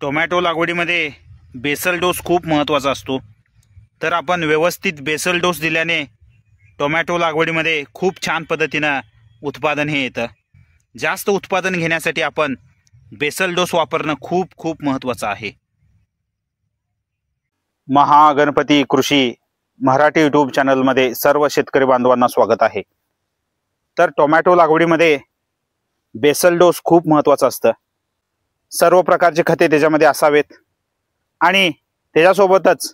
Tomato लागवडीमध्ये basal dose खूप महत्त्वाचा असतो। तर आपण व्यवस्थित बेसल डोस दिल्याने टोमॅटो लागवडीमध्ये खूप छान पद्धतीने उत्पादन हे येतं। जास्त उत्पादन घेण्यासाठी आपण बेसल डोस वापरणं खूप खूप महत्त्वाचं आहे। महागणपती कृषी मराठी यूट्यूब चॅनलमध्ये सर्व शेतकरी बांधवांना स्वागत आहे। तर टोमॅटो लागवडीमध्ये बेसल डोस खूप महत्त्वाचा असतं। सर्व प्रकारचे खते त्याच्यामध्ये असावेत आणि त्याच्यासोबतच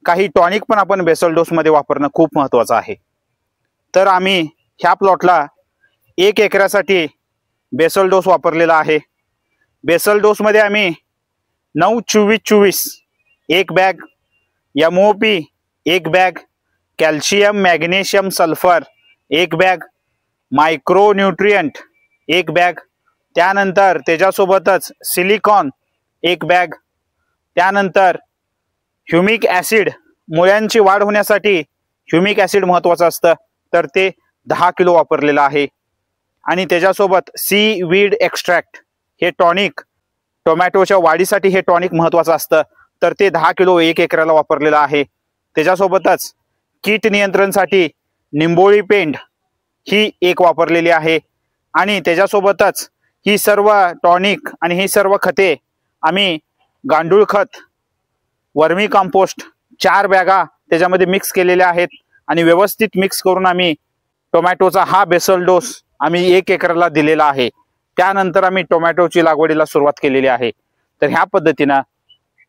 काही टॉनिक पण आपण बेसल डोस मध्ये वापरणं खूप महत्त्वाचं आहे। तर आम्ही ह्या प्लॉटला 1 एकरासाठी बेसल डोस वापरलेला आहे। बेसल डोस मध्ये आम्ही 9-24-24 एक बॅग, MOP एक बॅग, कॅल्शियम मॅग्नेशियम सल्फर एक बॅग, मायक्रो न्यूट्रिएंट एक बॅग, त्यानंतर त्याच्यासोबतच सिलिकॉन एक बॅग, त्यानंतर ह्युमिक ॲसिड, मुळ्यांची वाढ होण्यासाठी ह्युमिक ॲसिड महत्त्वाचं असतं, तर ते 10 किलो वापरलेलं आहे। आणि त्याच्यासोबत सी वीड एक्स्ट्रॅक्ट हे टॉनिक, टोमॅटोच्या वाढीसाठी हे टॉनिक महत्त्वाचं असतं, तर ते 10 किलो 1 एकराला वापरलेलं आहे। त्याच्यासोबतच कीट नियंत्रणसाठी निंबोळी पेंड ही एक वापरलेली आहे। आणि त्याच्यासोबतच ही सर्व टॉनिक आणि ही सर्व खते आम्ही गांडूळ खत, वर्मी कंपोस्ट 4 बॅगा त्याच्यामध्ये मिक्स केलेल्या आहेत आणि व्यवस्थित मिक्स करून आम्ही टोमॅटोचा हा बेसल डोस आम्ही 1 एकराला दिलेला आहे। त्यानंतर आम्ही टोमॅटोची लागवडीला सुरुवात केलेली आहे। तर ह्या पद्धतीने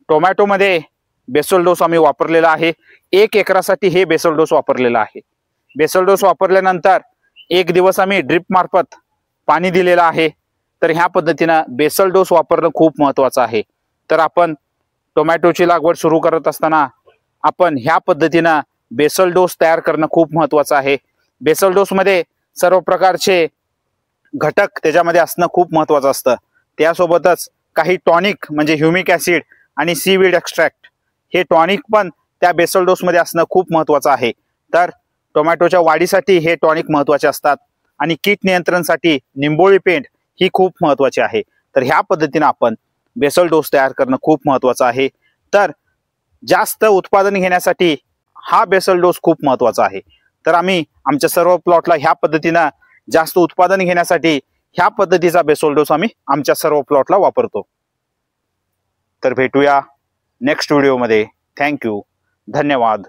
टोमॅटोमध्ये बेसल डोस आम्ही वापरलेला आहे। 1 एकरासाठी हे बेसल डोस वापरलेला आहे। बेसल डोस वापरल्यानंतर 1 दिवस आम्ही ड्रिप मार्फत पाणी दिलेलं आहे। तर ह्या पद्धतीने बेसल डोस वापरणं खूप महत्त्वाचं आहे। तर आपण टोमॅटोची लागवड सुरू करत असताना आपण ह्या पद्धतीने बेसल डोस तयार करणं खूप महत्त्वाचं आहे। बेसल डोस मध्ये सर्व प्रकारचे घटक त्याच्यामध्ये असणं खूप महत्त्वाचं असतं। त्यासोबतच काही टॉनिक म्हणजे ह्युमिक ॲसिड आणि सीवीड एक्स्ट्रॅक्ट हे टॉनिक पण त्या बेसल डोस मध्ये असणं खूप महत्त्वाचं आहे। तर टोमॅटोच्या वाढीसाठी हे टॉनिक महत्त्वाचे असतात आणि कीट नियंत्रणासाठी निंबोळी पेंड ही खूप महत्त्वाची आहे। तर ह्या पद्धतीने आपण बेसल डोस तयार करणं खूप महत्त्वाचं आहे। तर जास्त उत्पादन घेण्यासाठी हा बेसल डोस खूप महत्त्वाचा आहे। तर आम्ही आमच्या सर्व प्लॉटला ह्या पद्धतीने जास्त उत्पादन घेण्यासाठी ह्या पद्धतीचा बेसल डोस आम्ही आमच्या सर्व प्लॉटला वापरतो। तर भेटूया नेक्स्ट व्हिडिओमध्ये। थँक्यू, धन्यवाद।